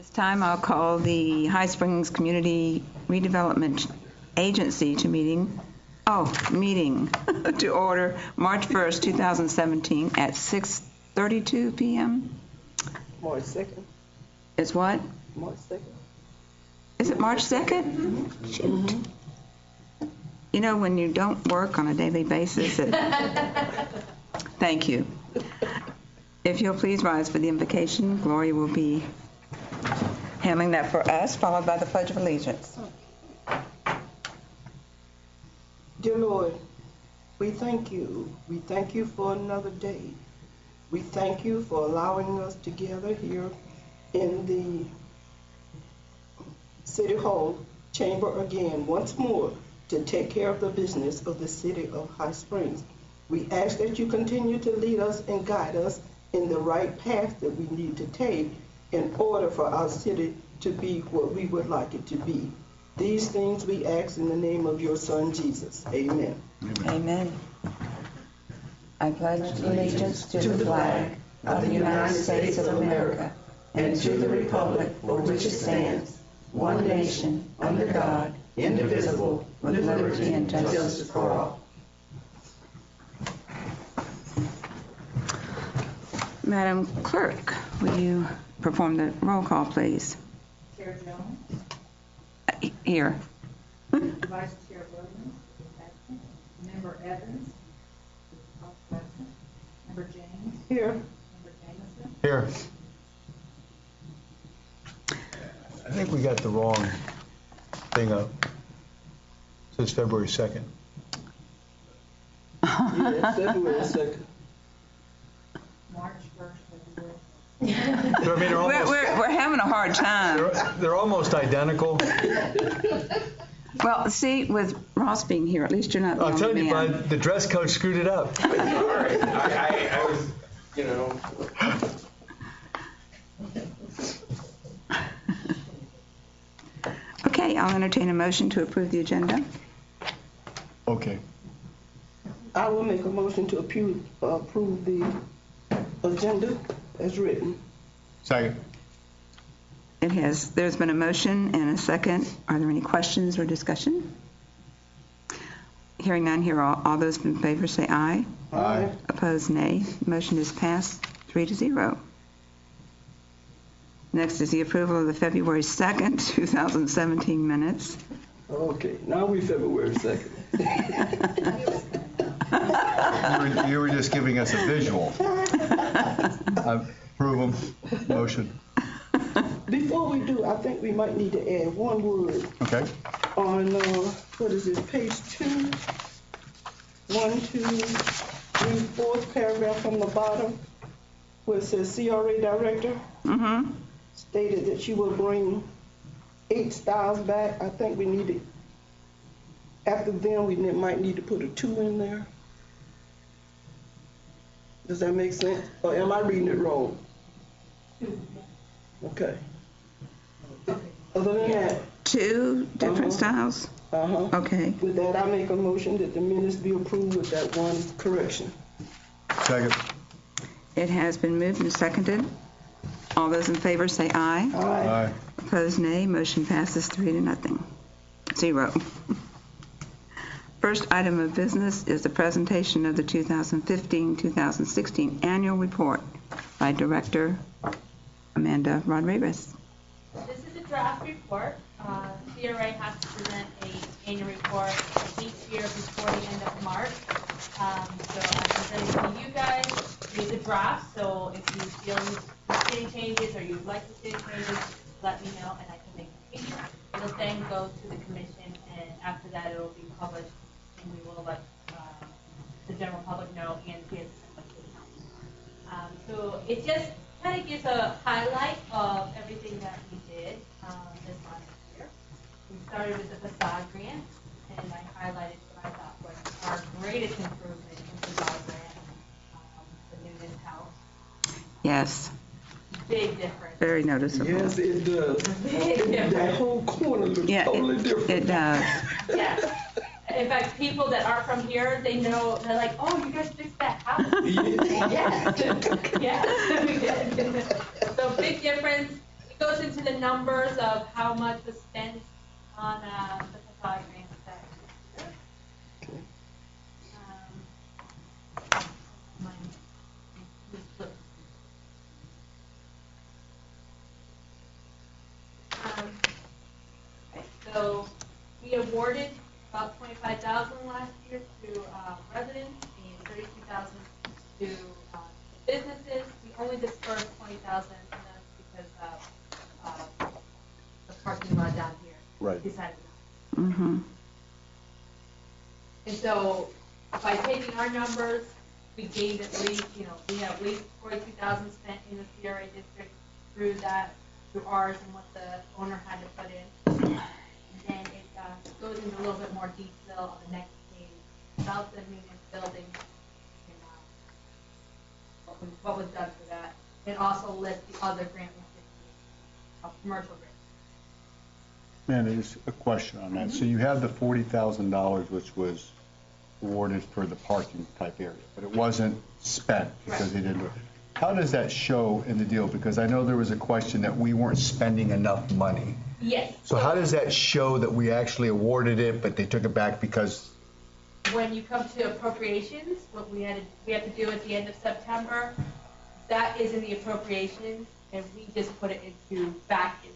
This time I'll call the High Springs Community Redevelopment Agency meeting to order March 1st, 2017 at 6:32 p.m. March 2nd. It's what? March 2nd. Is it March 2nd? Mm-hmm. Shoot. Mm-hmm. You know, when you don't work on a daily basis, Thank you. If you'll please rise for the invocation, Gloria will be handling that for us, followed by the Pledge of Allegiance. Dear Lord, we thank you. We thank you for another day. We thank you for allowing us to gather here in the City Hall chamber again once more to take care of the business of the city of High Springs. We ask that you continue to lead us and guide us in the right path that we need to take in order for our city to be what we would like it to be. These things we ask in the name of your Son, Jesus. Amen. Amen. I pledge allegiance to the flag of the United States of America and to the republic for which it stands, one nation, under God, indivisible, with liberty and justice for all. Madam Clerk, will you perform the roll call, please? Chair Jones. Here. Vice Chair Williams is absent. Member Evans is also absent. Member James. Here. Member Jameson. Here. I think we got the wrong thing up. It says February 2nd. Yeah, February 2nd. March 1st. I mean, We're having a hard time. they're almost identical. Well, see, with Ross being here, at least you're not the I'll tell only you, man. bud, the dress code screwed it up. Sorry, I was, you know. Okay, I'll entertain a motion to approve the agenda. Okay. I will make a motion to approve the agenda as written. Second. There's been a motion and a second. Are there any questions or discussion? Hearing none, all those in favor say aye. Aye. Opposed, nay. Motion is passed 3-0. Next is the approval of the February 2nd, 2017 minutes. Okay, now we February 2nd. You were just giving us a visual. I approve them. Motion. Before we do, I think we might need to add one word. Okay. On, what is it, page 2, 1, 2, 3, 4th paragraph from the bottom, where it says CRA Director, stated that she will bring 8 styles back. I think we need to, after then, we might need to put a 2 in there. Does that make sense? Or am I reading it wrong? Okay. Other than that. 2 different styles? Okay. With that, I make a motion that the minutes be approved with that one correction. Second. It has been moved and seconded. All those in favor say aye. Aye. Opposed, nay. Motion passes 3-0. First item of business is the presentation of the 2015-2016 annual report by Director Amanda Rodriguez. This is a draft report. CRA has to present an annual report each year before the end of March. So I'm presenting to you guys. It's a draft, so if you feel you see any changes or you'd like to see any changes, let me know and I can make changes. It'll then go to the commission, and after that it will be published, and we will let the general public know and give the council. So it just kind of gives a highlight of everything that we did this last year. We started with the facade grant, and I highlighted what I thought was our greatest improvement in facade grant, the Newman house. Yes. Big difference. Very noticeable. Yes, it does. That whole corner looks totally different. It does. Yeah. In fact, people that aren't from here, they know, they're like, oh, you guys fixed that house. Yes. Yes, we did. So big difference. goes into the numbers of how much was spent on the facade grant that year. So we awarded about $25,000 last year to residents and $32,000 to businesses. We only dispersed $20,000 to them because the parking lot down here decided not. Mm-hmm. And so by taking our numbers, we gained at least, we have at least $42,000 spent in the CRA district through ours and what the owner had to put in. And then it goes into a little bit more detail on the next page about the maintenance building and what was done for that. It also lists the other grant recipients, commercial grants. Man, there's a question on that. So you have the $40,000, which was awarded for the parking type area, but it wasn't spent because they didn't do it. How does that show in the deal? Because I know there was a question that we weren't spending enough money. Yes. So how does that show that we actually awarded it, but they took it back because? When you come to appropriations, what we have to do at the end of September, that is in the appropriations, and we just put it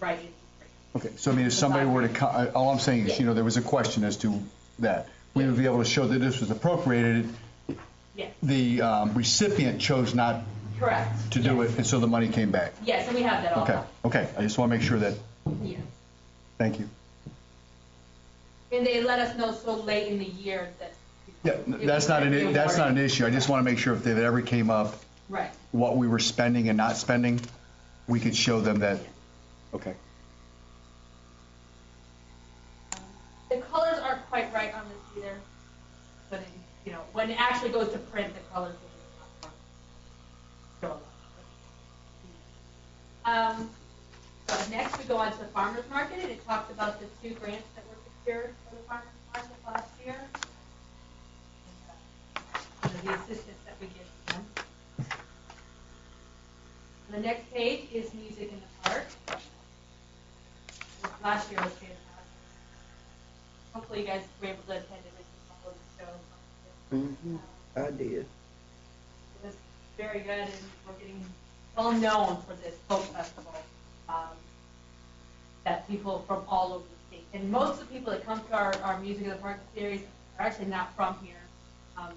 right into. Okay, so I mean, if somebody were to, all I'm saying is, there was a question as to that. We would be able to show that this was appropriated. Yes. The recipient chose not Correct. to do it, and so the money came back. Yes, and we have that all. Okay, I just want to make sure that, Yes. thank you. And they let us know so late in the year that. Yeah, that's not an issue. I just want to make sure if it ever came up, Right. what we were spending and not spending, we could show them that, okay. The colors aren't quite right on this either, but when it actually goes to print, the colors will be not so next we go on to the farmers market, and it talks about the 2 grants that were secured for the farmers market last year, and the assistance that we give them. The next page is music in the park. Last year was fantastic. Hopefully you guys were able to attend at least a couple of the shows. Mm-hmm. I did. It was very good, and we're getting well known for this folk festival that people from all over the state. And most of the people that come to our Music in the Park series are actually not from here.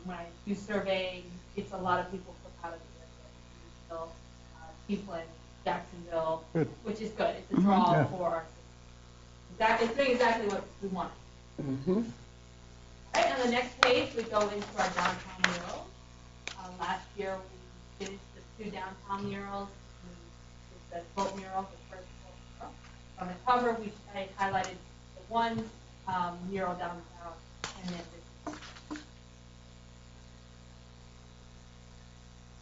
When I do surveying, it's a lot of people from out of the area. Cleveland, Jacksonville, which is good. It's a draw for our city. It's doing exactly what we want. Mm-hmm. Right, on the next page, we go into our downtown murals. Last year, we finished the 2 downtown murals. The boat mural, the first boat mural. On the cover, I highlighted the 1 mural downtown, and then this.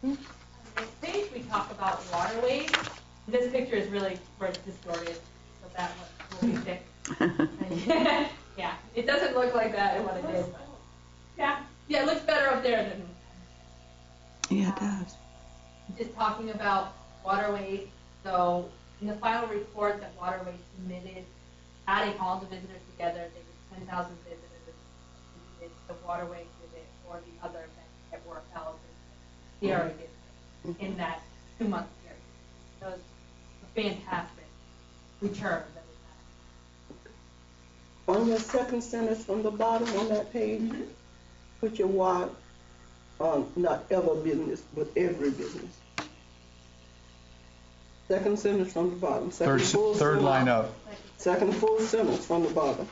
On the next page, we talk about waterways. This picture is really distorted, so that will be fixed. Yeah, it doesn't look like that in what it is. Yeah, it looks better up there than. Yeah, it does. Just talking about waterways. So in the final report that Waterways submitted, adding all the visitors together, there was 10,000 visitors visited the waterway visit or the other events that were held in the CRA district in that 2-month period. So it was a fantastic return that we had. On the second sentence from the bottom on that page, put your why on not ever business, but every business. Second sentence from the bottom. Third line up. Second full sentence from the bottom.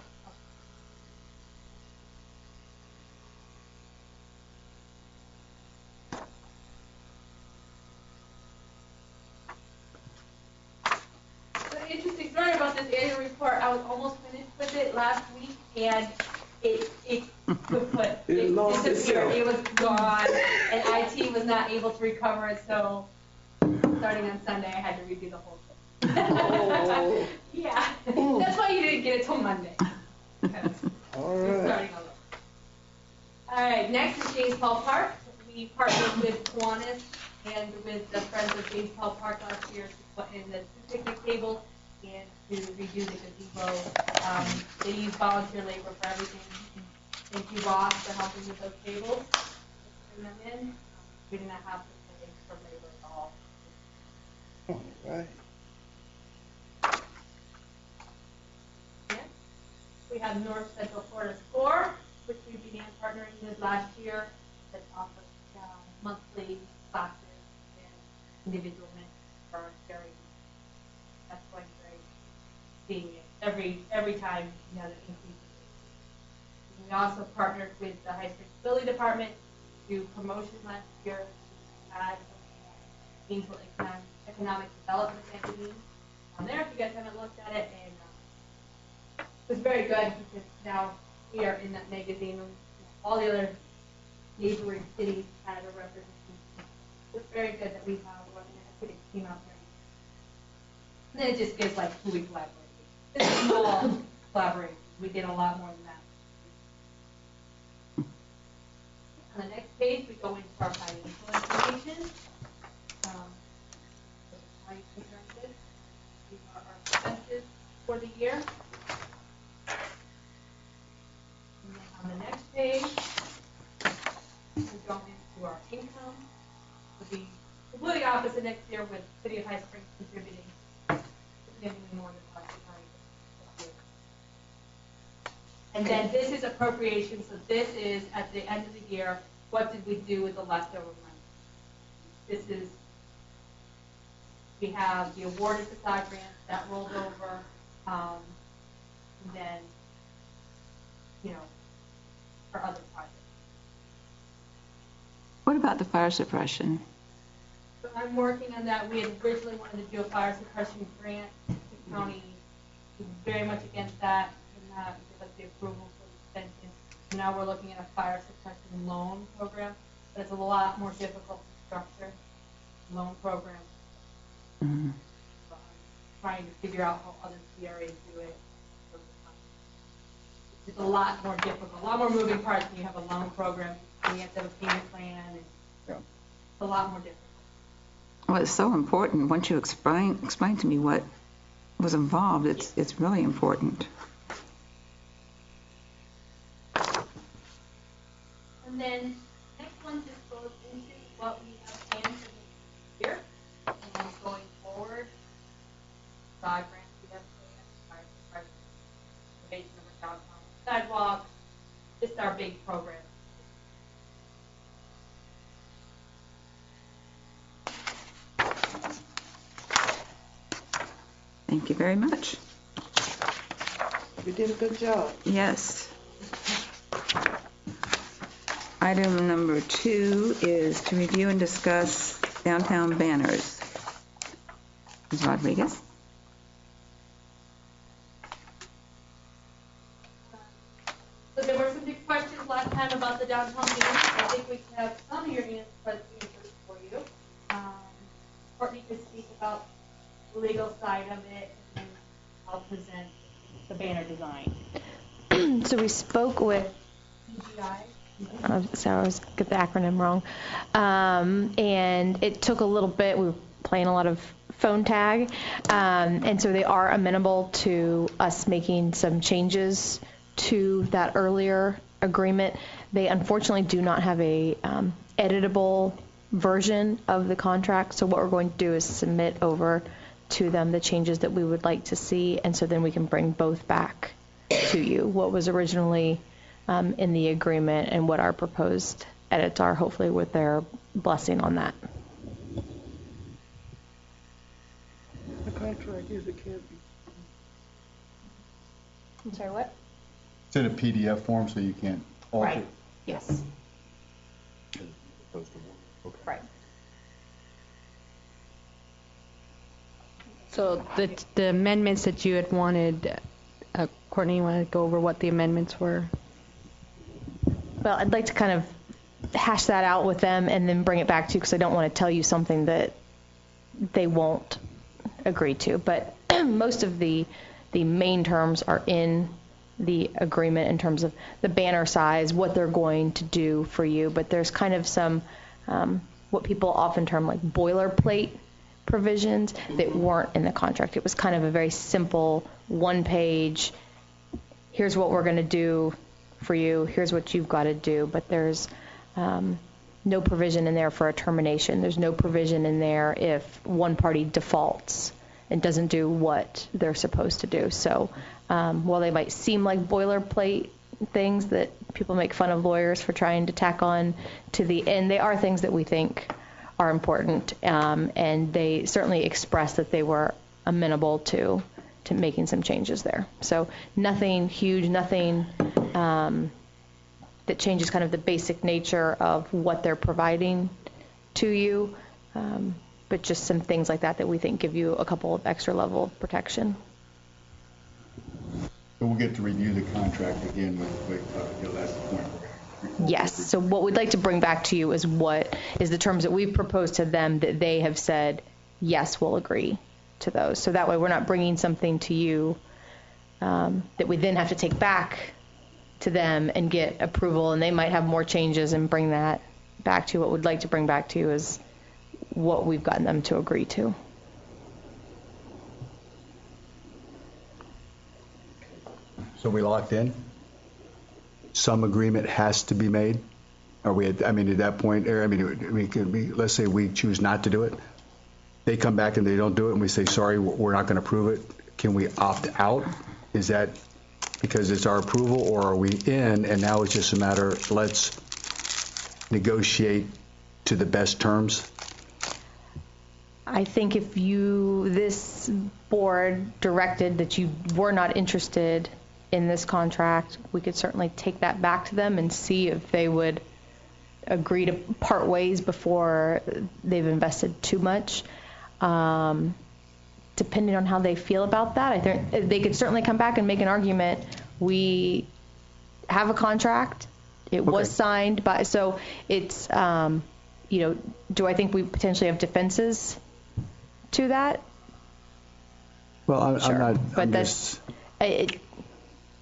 The interesting story about this annual report, I was almost finished with it last week, and it lost disappeared. itself. It was gone, and IT was not able to recover it, so starting on Sunday, I had to redo the whole thing. Oh. Yeah, that's why you didn't get it till Monday. All We're right. starting over. All right, next is James Paul Park. We partnered with Kiwanis and with the Friends of James Paul Park last year to put in the 2 picnic tables and to redo the gazebo. They use volunteer labor for everything. Thank you, Ross, for helping with those tables. Bring them in. We did not have to pay for labor at all. All right. Next, we have North Central Florida SCORE, which we began partnering with last year, that offers monthly classes and individual mentors for our CRA. That's going great. Seeing it every time, you know, the increase. We also partnered with the High Springs Building Department to do promotion last year. We had Gainesville Economic Development magazine on there if you guys haven't looked at it, and it was very good because now we are in that magazine. All the other neighboring cities had a representation. It's very good that we have one, and it came out very good. And then it just gives like who we collaborate with. It's a small collaboration. We did a lot more than that. On the next page, we go into our financial information. These are our expenses for the year. And then on the next page, we go into our income. It'll be completely opposite next year with City of High Springs contributing significantly more than last year. And then this is appropriation, so this is at the end of the year, what did we do with the leftover money? This is, we have the awarded facade grants that rolled over, and then, you know, for other projects. What about the fire suppression? So I'm working on that. We had originally wanted to do a fire suppression grant. The county was very much against that, and not give us the approval for the extension. Now we're looking at a fire suppression loan program, but it's a lot more difficult to structure loan program. Mm-hmm. So I'm trying to figure out how other CRAs do it. It's a lot more difficult, a lot more moving parts when you have a loan program, and you have to have a payment plan, and it's a lot more difficult. Well, it's so important. Once you explain to me what was involved, it's really important. And then next one just goes into what we have planned for this year and going forward. Side grants we have planned, fire suppression, innovation of our downtown sidewalks, just our big program. Thank you very much. You did a good job. Yes. Item number 2 is to review and discuss downtown banners. Ms. Rodriguez? So there were some big questions last time about the downtown meeting. I think we have some of your answers for you. Courtney could speak about the legal side of it, and then I'll present the banner design. So we spoke with CGI. so I always get the acronym wrong. And it took a little bit. We were playing a lot of phone tag. And so they are amenable to us making some changes to that earlier agreement. They unfortunately do not have a editable version of the contract. So what we're going to do is submit over to them the changes that we would like to see. And so then we can bring both back to you. What was originally in the agreement and what our proposed edits are, hopefully with their blessing on that. The contract is it can't be. I'm sorry, what? It's in a PDF form, so you can't alter Right. it. Yes. As opposed to Word. Okay. Right. So the amendments that you had wanted, Courtney, you want to go over what the amendments were? Well, I'd like to kind of hash that out with them and then bring it back to you because I don't want to tell you something that they won't agree to. But most of the main terms are in the agreement in terms of the banner size, what they're going to do for you. But there's kind of some what people often term like boilerplate provisions that weren't in the contract. It was kind of a very simple one-page, here's what we're going to do for you, here's what you've got to do, but there's no provision in there for a termination. There's no provision in there if one party defaults and doesn't do what they're supposed to do. So while they might seem like boilerplate things that people make fun of lawyers for trying to tack on to the end, they are things that we think are important, and they certainly expressed that they were amenable to making some changes there. So nothing huge, nothing that changes kind of the basic nature of what they're providing to you, but just some things like that we think give you a couple of extra level of protection. But we'll get to review the contract again with that's the point. Yes. So what we'd like to bring back to you is what is the terms that we've proposed to them that they have said, yes, we'll agree to those. So that way we're not bringing something to you that we then have to take back to them and get approval, and they might have more changes and bring that back to you. What we'd like to bring back to you is what we've gotten them to agree to. So we locked in? Some agreement has to be made? Are we at that point, let's say we choose not to do it. They come back and they don't do it, and we say, sorry, we're not going to approve it. Can we opt out? Is that because it's our approval, or are we in, and now it's just a matter, let's negotiate to the best terms? I think if this board directed that you were not interested in this contract, we could certainly take that back to them and see if they would agree to part ways before they've invested too much. Depending on how they feel about that, I think they could certainly come back and make an argument. We have a contract. It was signed by, so it's, do I think we potentially have defenses to that? Well, Sure. I'm not. But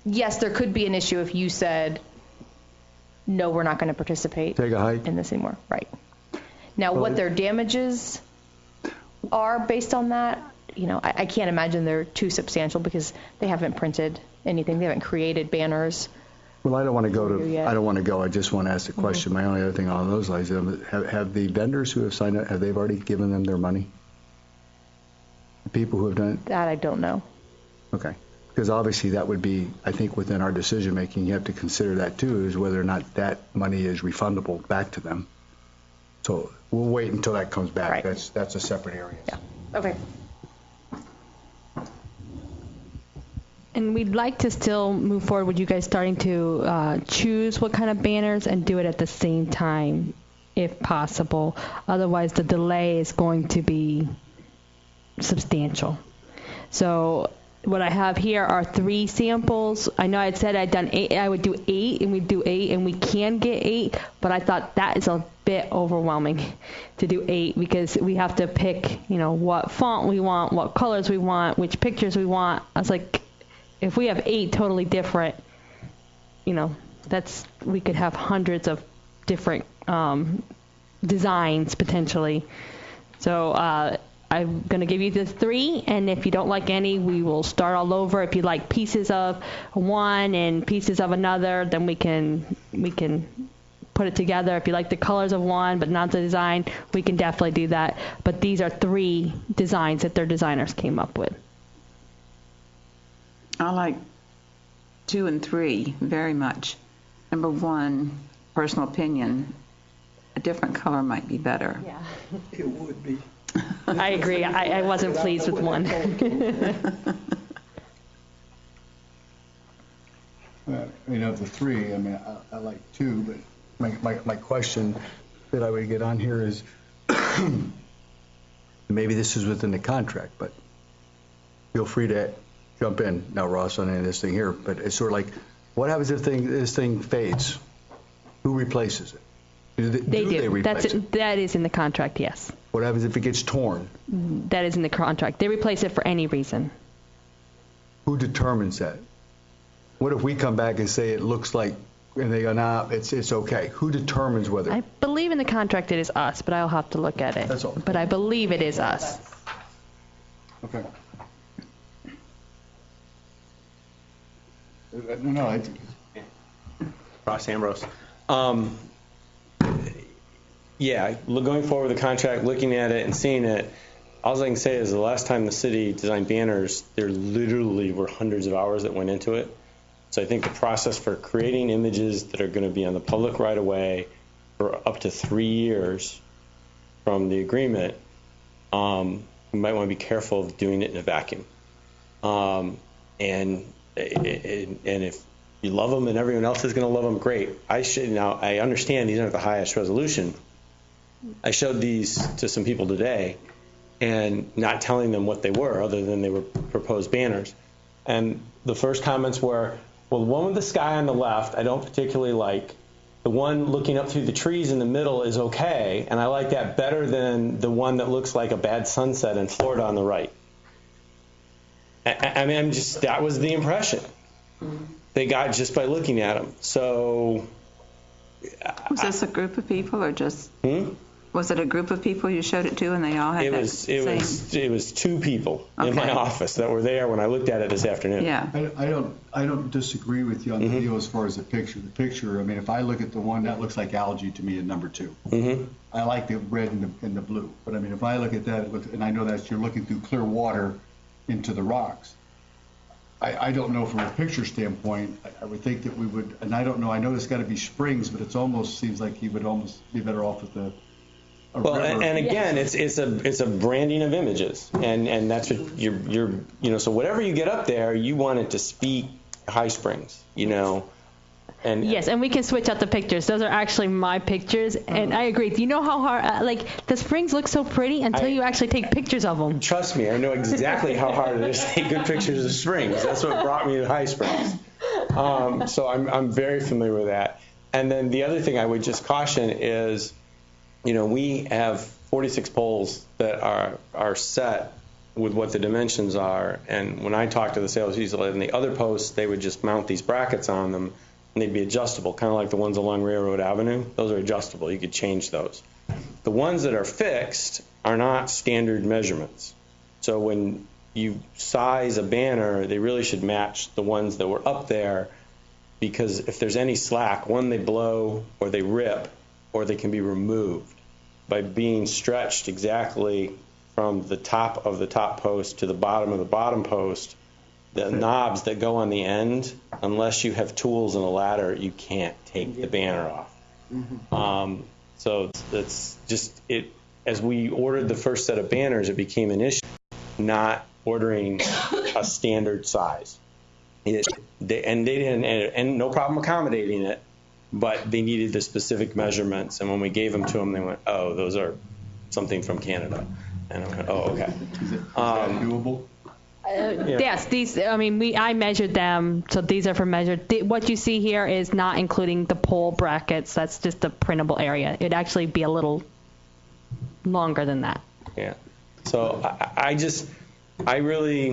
yes, there could be an issue if you said, no, we're not going to participate Take a hike. in this anymore. Right. Now, what their damages are based on that, I can't imagine they're too substantial because they haven't printed anything. They haven't created banners. Well, I don't want to go yet. I don't want to go. I just want to ask the question. My only other thing on those lines, have the vendors who have signed up, have they already given them their money? The people who have done it? That I don't know. Okay. Because obviously that would be, I think, within our decision making, you have to consider that too, is whether or not that money is refundable back to them. So we'll wait until that comes back. Right. That's a separate area. Yeah. Okay. And we'd like to still move forward with you guys starting to choose what kind of banners and do it at the same time, if possible. Otherwise, the delay is going to be substantial. So what I have here are 3 samples. I know I'd said I'd done 8. I would do 8, and we'd do 8, and we can get 8. But I thought that is a bit overwhelming to do 8 because we have to pick, what font we want, what colors we want, which pictures we want. I was like, if we have 8 totally different, we could have hundreds of different designs potentially. So I'm going to give you the 3, and if you don't like any, we will start all over. If you like pieces of one and pieces of another, then we can put it together. If you like the colors of one but not the design, we can definitely do that. But these are 3 designs that their designers came up with. I like 2 and 3 very much. Number 1, personal opinion, a different color might be better. Yeah. It would be. I agree. I wasn't pleased with one. Of the 3, I like 2, but my question that I would get on here is, maybe this is within the contract, but feel free to jump in now, Ross, on any of this thing here. But it's sort of like, what happens if this thing fades? Who replaces it? They do. replace it? That is in the contract, yes. What happens if it gets torn? That is in the contract. They replace it for any reason. Who determines that? What if we come back and say it looks like and they go, nah, it's okay. Who determines whether? I believe in the contract it is us, but I'll have to look at it. That's all. But I believe it is us. Okay. No, Ross Ambrose. Yeah, going forward with the contract, looking at it and seeing it, all I can say is the last time the city designed banners, there literally were hundreds of hours that went into it. So I think the process for creating images that are going to be on the public right away for up to 3 years from the agreement, you might want to be careful of doing it in a vacuum. And if you love them and everyone else is going to love them, great. I understand these aren't the highest resolution. I showed these to some people today and not telling them what they were other than they were proposed banners. And the first comments were, well, the one with the sky on the left, I don't particularly like. The one looking up through the trees in the middle is okay, and I like that better than the one that looks like a bad sunset in Florida on the right. I mean, that was the impression they got just by looking at them. So, was this a group of people or just? Was it a group of people you showed it to, and they all had it was 2 people in my office that were there when I looked at it this afternoon. Yeah. I don't disagree with you on the deal as far as the picture. The picture, I mean, if I look at the one that looks like algae to me in number 2, I like the red and the blue. But I mean, if I look at that, and I know that you're looking through clear water into the rocks. I don't know from a picture standpoint. I would think that we would, and I don't know. I know there's got to be springs, but it almost seems like he would almost be better off with the. Well, and again, it's a branding of images, and that's what you're so whatever you get up there, you want it to speak High Springs, And yes, and we can switch out the pictures. Those are actually my pictures, and I agree. Do you know how hard, the springs look so pretty until you actually take pictures of them? Trust me, I know exactly how hard it is to take good pictures of springs. That's what brought me to High Springs. So I'm very familiar with that. And then the other thing I would just caution is, we have 46 poles that are set with what the dimensions are. And when I talk to the sales people and the other posts, they would just mount these brackets on them, and they'd be adjustable, kind of like the ones along Railroad Avenue. Those are adjustable. You could change those. The ones that are fixed are not standard measurements. So when you size a banner, they really should match the ones that were up there, because if there's any slack, one, they blow or they rip or they can be removed by being stretched exactly from the top of the top post to the bottom of the bottom post. The knobs that go on the end, unless you have tools and a ladder, you can't take the banner off. So that's just it. As we ordered the first set of banners, it became an issue not ordering a standard size. They didn't, and no problem accommodating it, but they needed the specific measurements. And when we gave them to them, they went, "Oh, those are something from Canada." And I went, "Oh, okay." Is that doable? Yes, these. I measured them, so these are for measured. What you see here is not including the pole brackets. That's just the printable area. It'd actually be a little longer than that. Yeah. So I really,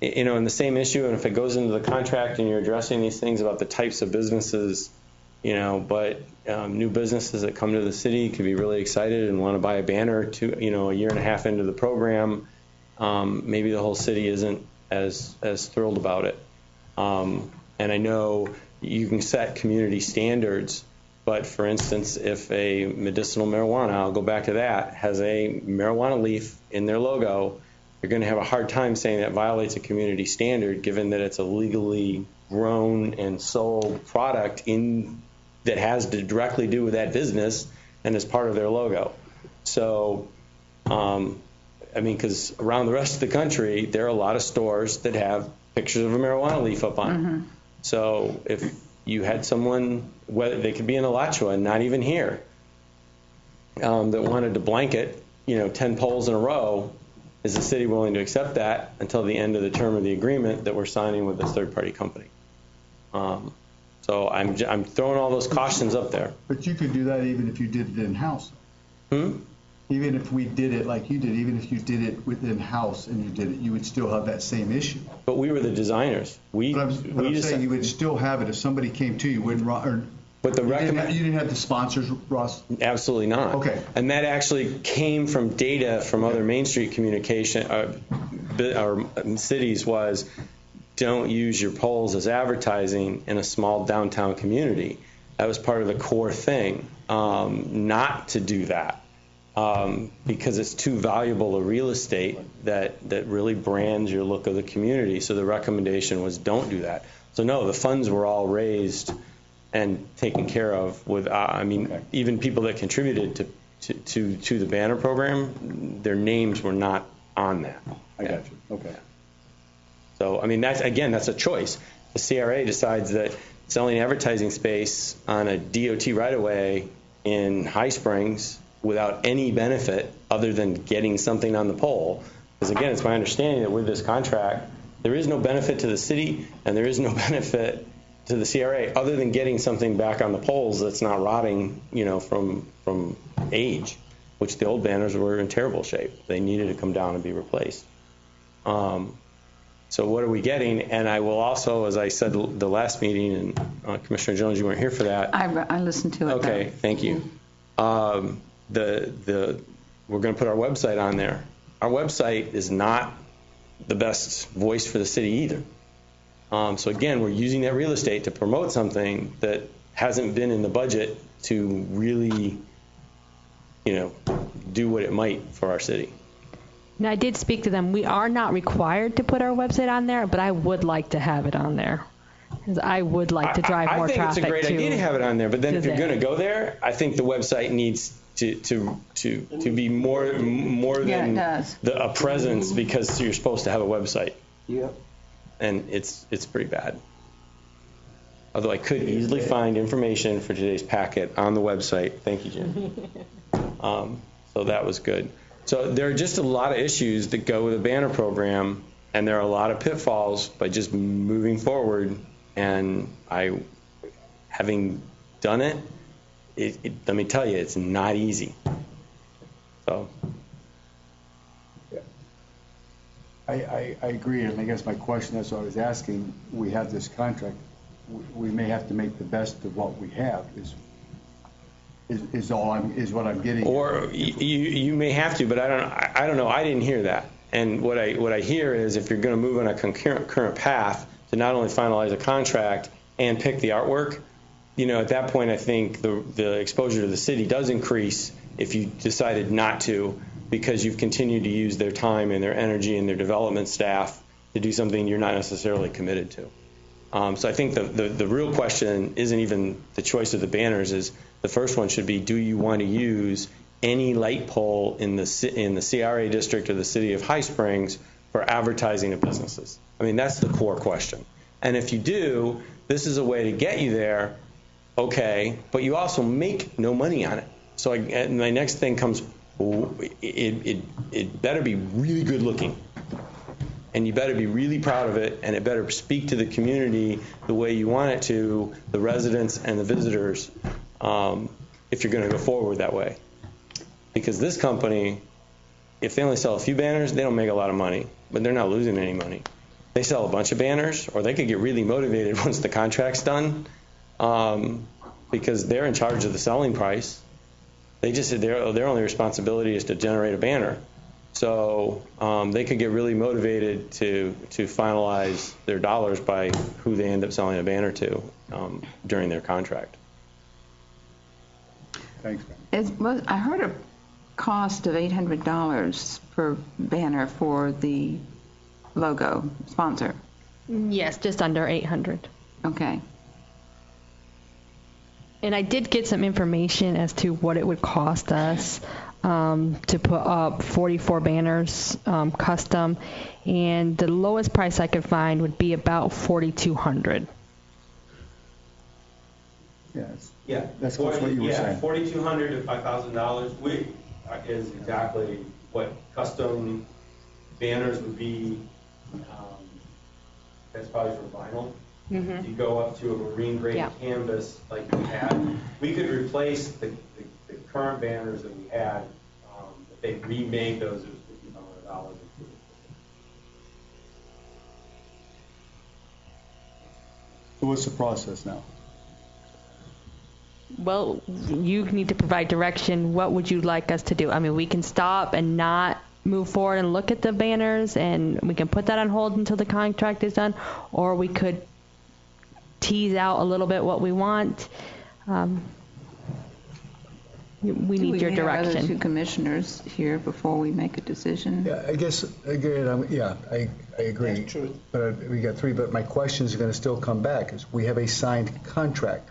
in the same issue, and if it goes into the contract and you're addressing these things about the types of businesses, but new businesses that come to the city could be really excited and want to buy a banner to, a year and a half into the program. Maybe the whole city isn't as thrilled about it. And I know you can set community standards, but for instance, if a medicinal marijuana, I'll go back to that, has a marijuana leaf in their logo, you're going to have a hard time saying that violates a community standard, given that it's a legally grown and sold product that has to directly do with that business and is part of their logo. So, because around the rest of the country, there are a lot of stores that have pictures of a marijuana leaf up on it. So if you had someone, whether they could be in Alachua and not even here, that wanted to blanket, 10 poles in a row, is the city willing to accept that until the end of the term of the agreement that we're signing with this third-party company? So I'm throwing all those cautions up there. But you could do that even if you did it in-house. Even if we did it like you did, even if you did it within house and you did it, you would still have that same issue. But we were the designers. But I'm saying you would still have it if somebody came to you, wouldn't, or But the you didn't have the sponsors, Ross? Absolutely not. Okay. And that actually came from data from other Main Street communication or cities was don't use your polls as advertising in a small downtown community. That was part of the core thing, not to do that. Because it's too valuable a real estate that really brands your look of the community. So the recommendation was don't do that. So no, the funds were all raised and taken care of with, even people that contributed to the banner program, their names were not on that. I got you. Okay. So, that's a choice. The CRA decides that selling advertising space on a DOT right-of-way in High Springs without any benefit other than getting something on the pole, because again, it's my understanding that with this contract, there is no benefit to the city and there is no benefit to the CRA other than getting something back on the poles that's not rotting, from age, which the old banners were in terrible shape. They needed to come down and be replaced. So what are we getting? And I will also, as I said the last meeting, and Commissioner Jones, you weren't here for that. I listened to it. Okay, though. thank you. We're going to put our website on there. Our website is not the best voice for the city either. So again, we're using that real estate to promote something that hasn't been in the budget to really, do what it might for our city. Now, I did speak to them. We are not required to put our website on there, but I would like to have it on there. 'Cause I would like to drive more traffic. I think it's a great idea to have it on there, but then if you're there. going to go there, I think the website needs to be more than a presence, because you're supposed to have a website. Yep. And it's pretty bad. Although I could easily find information for today's packet on the website. Thank you, Jim. So that was good. So there are just a lot of issues that go with a banner program, and there are a lot of pitfalls by just moving forward. And having done it, let me tell you, it's not easy. So. I agree, and I guess my question, that's what I was asking, we have this contract, we may have to make the best of what we have, is what I'm getting. Or you may have to, but I don't know. I didn't hear that. And what I hear is if you're going to move on a concurrent path to not only finalize a contract and pick the artwork, at that point I think the exposure to the city does increase if you decided not to, because you've continued to use their time and their energy and their development staff to do something you're not necessarily committed to. So I think the real question isn't even the choice of the banners. Is the first one should be, do you want to use any light pole in the CRA district or the city of High Springs for advertising of businesses? That's the core question. And if you do, this is a way to get you there, okay, but you also make no money on it. So my next thing comes, it better be really good looking. And you better be really proud of it, and it better speak to the community the way you want it to, the residents and the visitors, if you're going to go forward that way. Because this company, if they only sell a few banners, they don't make a lot of money, but they're not losing any money. They sell a bunch of banners, or they could get really motivated once the contract's done, because they're in charge of the selling price. They just said their only responsibility is to generate a banner. So they could get really motivated to finalize their dollars by who they end up selling a banner to during their contract. Thanks, man. I heard a cost of $800 per banner for the logo sponsor. Yes, just under 800. Okay. And I did get some information as to what it would cost us to put up 44 banners custom, and the lowest price I could find would be about $4,200. Yes. Yeah, that's what you were saying. $4,200 to $5,000 is exactly what custom banners would be. That's probably for vinyl. Mm-hmm. You go up to a marine grade canvas like we had. We could replace the current banners that we had If they remade those, it was $500. So what's the process now? Well, you need to provide direction. What would you like us to do? I mean, we can stop and not move forward and look at the banners, and we can put that on hold until the contract is done, or we could tease out a little bit what we want. We need your Do we have other two direction. commissioners here before we make a decision? Yeah, I guess, again, I agree. That's true. But we got three, but my question is going to still come back, is we have a signed contract.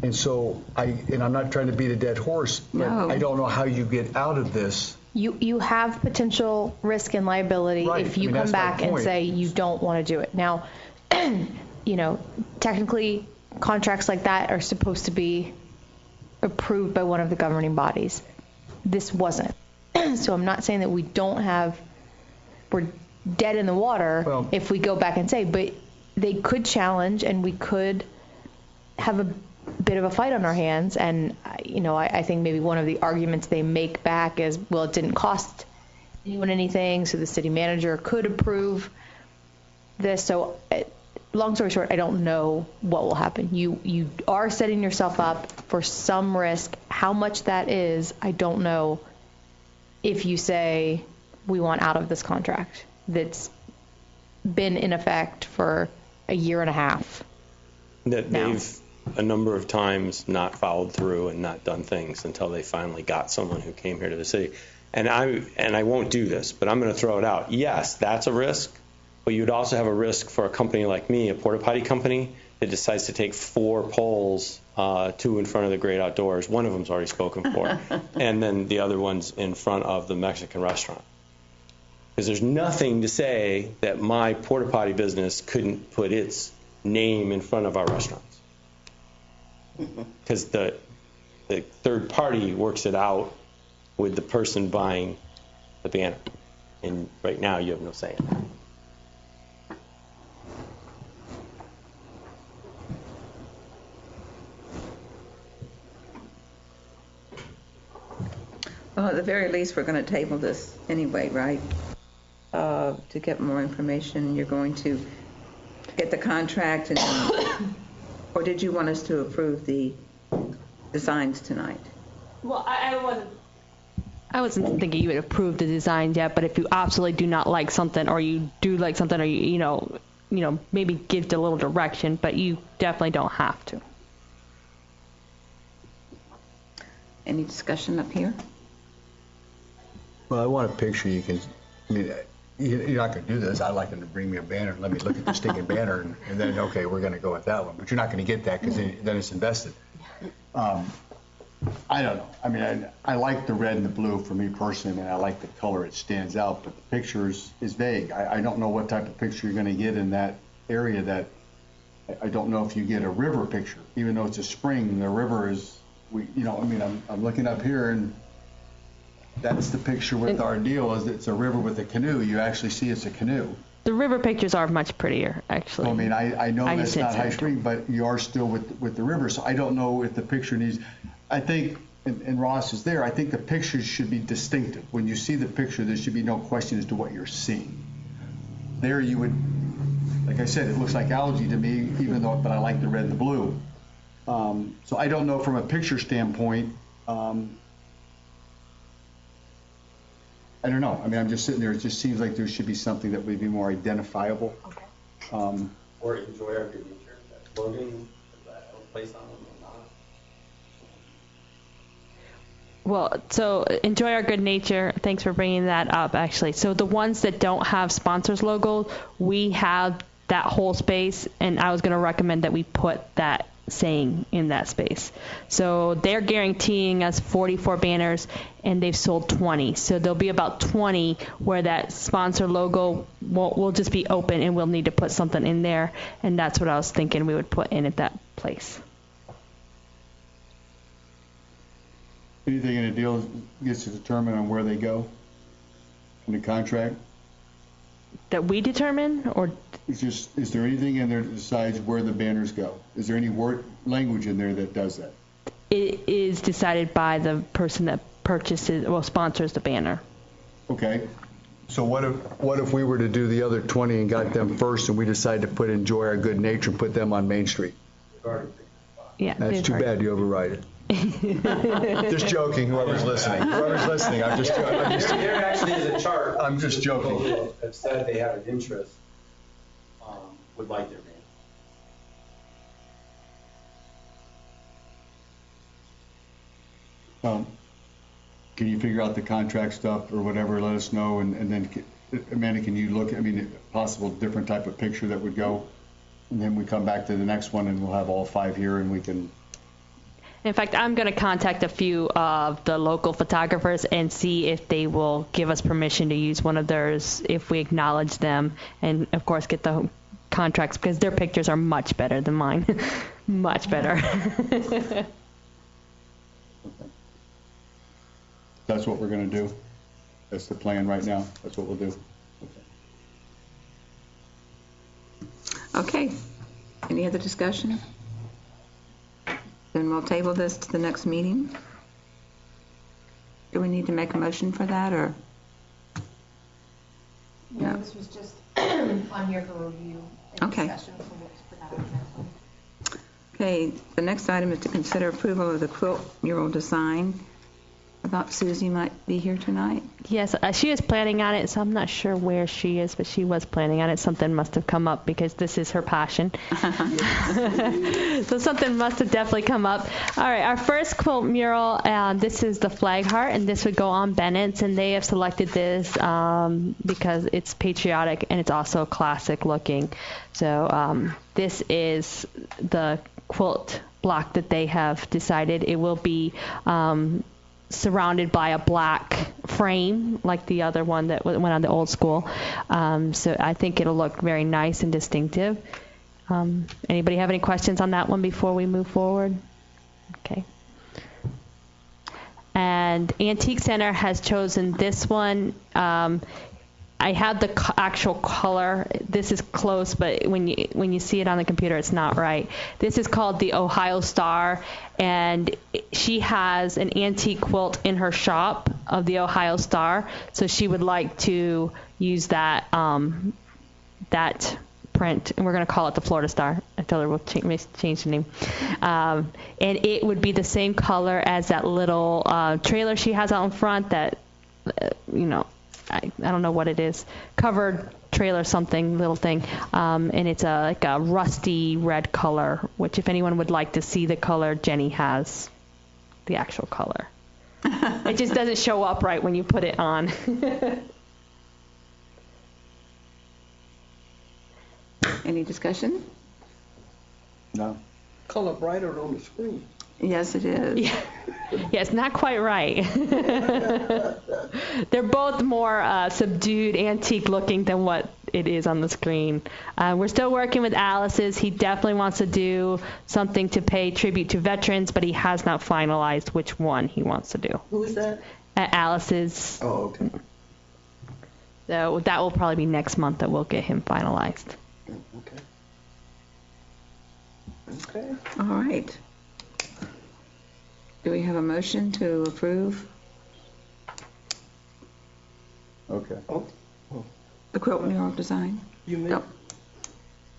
And so, I'm not trying to beat a dead horse, but No. I don't know how you get out of this. You have potential risk and liability Right. if you I mean, come that's my back and point. say you don't want to do it. Now, technically, contracts like that are supposed to be approved by one of the governing bodies. This wasn't. So I'm not saying that we're dead in the water Well- if we go back and say, but they could challenge and we could have a bit of a fight on our hands. And, I think maybe one of the arguments they make back is, well, it didn't cost anyone anything, so the city manager could approve this. So long story short, I don't know what will happen. You are setting yourself up for some risk. How much that is, I don't know. If you say we want out of this contract that's been in effect for a year and a half. That now. they've a number of times not followed through and not done things until they finally got someone who came here to the city. And I won't do this, but I'm going to throw it out. Yes, that's a risk, but you'd also have a risk for a company like me, a porta potty company, that decides to take 4 poles, 2 in front of the Great Outdoors. One of them's already spoken for, and then the other one's in front of the Mexican restaurant. Because there's nothing to say that my porta potty business couldn't put its name in front of our restaurants. Because the third party works it out with the person buying the banner. And right now you have no say in that. Well, at the very least, we're going to table this anyway, right? To get more information, you're going to get the contract, or did you want us to approve the designs tonight? Well, I wasn't. I wasn't thinking you would approve the design yet, but if you absolutely do not like something, or you do like something, or you maybe give it a little direction, but you definitely don't have to. Any discussion up here? Well, I want a picture you're not going to do this. I'd like them to bring me a banner and let me look at the stinking banner, and then, okay, we're going to go with that one. But you're not going to get that because then it's invested. I don't know. I mean, I like the red and the blue for me personally, and I like the color. It stands out, but the picture is vague. I don't know what type of picture you're going to get in that area. That I don't know if you get a river picture, even though it's a spring. The river is, I'm looking up here, and that's the picture with our deal, is it's a river with a canoe. You actually see it's a canoe. The river pictures are much prettier, actually. Well, I mean, I know I that's just not didn't High say it. Spring, but you are still with the river. So I don't know if the picture needs, I think, and Ross is there, I think the pictures should be distinctive. When you see the picture, there should be no question as to what you're seeing. There you would, like I said, it looks like algae to me, but I like the red and the blue. So I don't know from a picture standpoint. I don't know. I mean, I'm just sitting there. It just seems like there should be something that would be more identifiable. Okay. Or enjoy our good nature. That slogan, is that a place on them or not? Well, so enjoy our good nature. Thanks for bringing that up, actually. So the ones that don't have sponsors logo, we have that whole space, and I was going to recommend that we put that saying in that space. So they're guaranteeing us 44 banners, and they've sold 20. So there'll be about 20 where that sponsor logo will just be open, and we'll need to put something in there, and that's what I was thinking we would put in at that place. Anything in a deal gets to determine on where they go in the contract? That we determine, or Is there anything in there that decides where the banners go? Is there any language in there that does that? it is decided by the person that sponsors the banner. Okay. So what if we were to do the other 20 and got them first, and we decided to put Enjoy Our Good Nature and put them on Main Street? Yeah, That's too bad you override it. Just joking, whoever's listening. I'm just There actually is a chart. I'm just joking. People have said they have an interest, would like their banner. Can you figure out the contract stuff or whatever, let us know, and then, Amanda, can you look, possible different type of picture that would go, and then we come back to the next one and we'll have all 5 here and we can. In fact, I'm going to contact a few of the local photographers and see if they will give us permission to use one of theirs if we acknowledge them, and of course get the contracts, because their pictures are much better than mine. Much better. That's what we're going to do. That's the plan right now. That's what we'll do. Okay. Any other discussion? Then we'll table this to the next meeting. Do we need to make a motion for that, or? No, this was just on here for review and Okay. discussion, so we'll just put that on the next one. Okay, the next item is to consider approval of the quilt mural design. I thought Susie might be here tonight. Yes, she is planning on it, so I'm not sure where she is, but she was planning on it. Something must have come up because this is her passion. So something must have definitely come up. All right, our first quilt mural, this is the flag heart, and this would go on Bennett's, and they have selected this because it's patriotic and it's also classic looking. So this is the quilt block that they have decided. It will be surrounded by a black frame like the other one that went on the old school. So I think it'll look very nice and distinctive. Anybody have any questions on that one before we move forward? Okay. And Antique Center has chosen this one. I had the actual color. This is close, but when you see it on the computer, it's not right. This is called the Ohio Star, and she has an antique quilt in her shop of the Ohio Star, so she would like to use that that print, and we're going to call it the Florida Star. I told her we'll change the name. And it would be the same color as that little trailer she has out in front that, I don't know what it is, covered trailer something, little thing, and it's like a rusty red color, which if anyone would like to see the color, Jenny has the actual color. It just doesn't show up right when you put it on. Any discussion? No. Color brighter on the screen. Yes, it is. Yeah, it's not quite right. They're both more subdued, antique looking than what it is on the screen. We're still working with Alice's. He definitely wants to do something to pay tribute to veterans, but he has not finalized which one he wants to do. Who is that? At Alice's. Oh, okay. So that will probably be next month that we'll get him finalized. Okay. Okay. All right. Do we have a motion to approve Okay. the quilt mural design? You mean?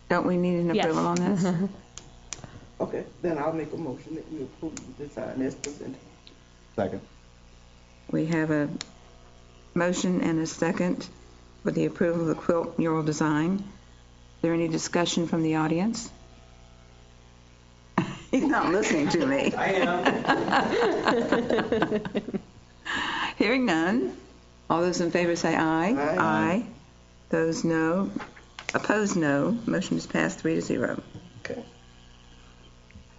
Don't we need an Yes. approval on this? Okay, then I'll make a motion that we approve the design as presented. Second. We have a motion and a second for the approval of the quilt mural design. Is there any discussion from the audience? He's not listening to me. I am. Hearing none. All those in favor say aye. Aye. Those no. Opposed, no. Motion is passed 3-0. Okay.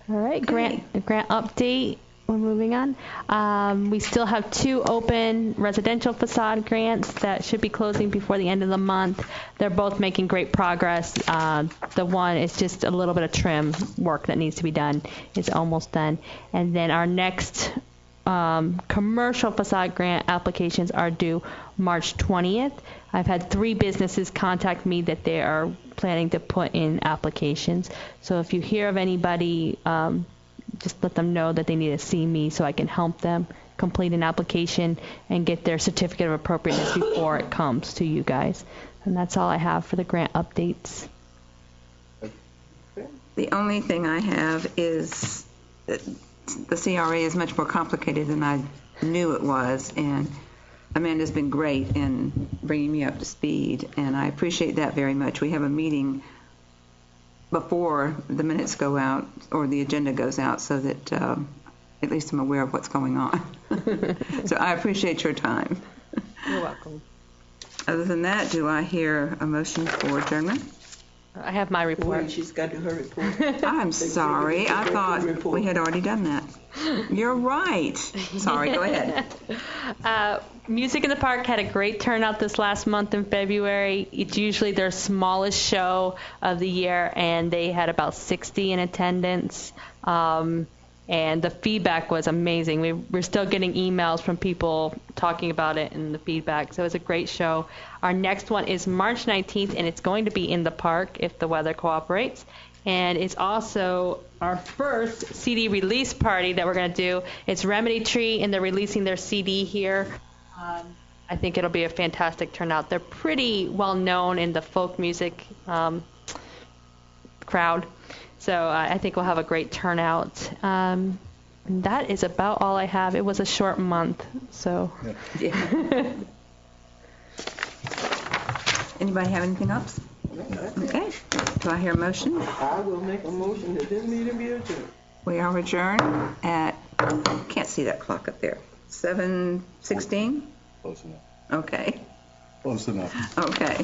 All right, grant update. We're moving on. We still have 2 open residential facade grants that should be closing before the end of the month. They're both making great progress. The one is just a little bit of trim work that needs to be done. It's almost done. And then our next commercial facade grant applications are due March 20th. I've had 3 businesses contact me that they are planning to put in applications. So if you hear of anybody, just let them know that they need to see me so I can help them complete an application and get their certificate of appropriateness before it comes to you guys. And that's all I have for the grant updates. The only thing I have is that the CRA is much more complicated than I knew it was, and Amanda's been great in bringing me up to speed, and I appreciate that very much. We have a meeting before the minutes go out or the agenda goes out so that at least I'm aware of what's going on. So I appreciate your time. You're welcome. Other than that, do I hear a motion for adjournment? I have my report. Wait, she's got to her report. I'm sorry. I thought we had already done that. You're right. Sorry, go ahead. Music in the Park had a great turnout this last month in February. It's usually their smallest show of the year, and they had about 60 in attendance. And the feedback was amazing. We're still getting emails from people talking about it and the feedback. So it was a great show. Our next one is March 19th, and it's going to be in the park if the weather cooperates. And it's also our first CD release party that we're going to do. It's Remedy Tree, and they're releasing their CD here. I think it'll be a fantastic turnout. They're pretty well known in the folk music crowd. So I think we'll have a great turnout. That is about all I have. It was a short month, so. Yeah. Anybody have anything else? Okay. Do I hear a motion? I will make a motion that this meeting be adjourned. We are adjourned at, can't see that clock up there, 7:16? Close enough. Okay. Close enough. Okay.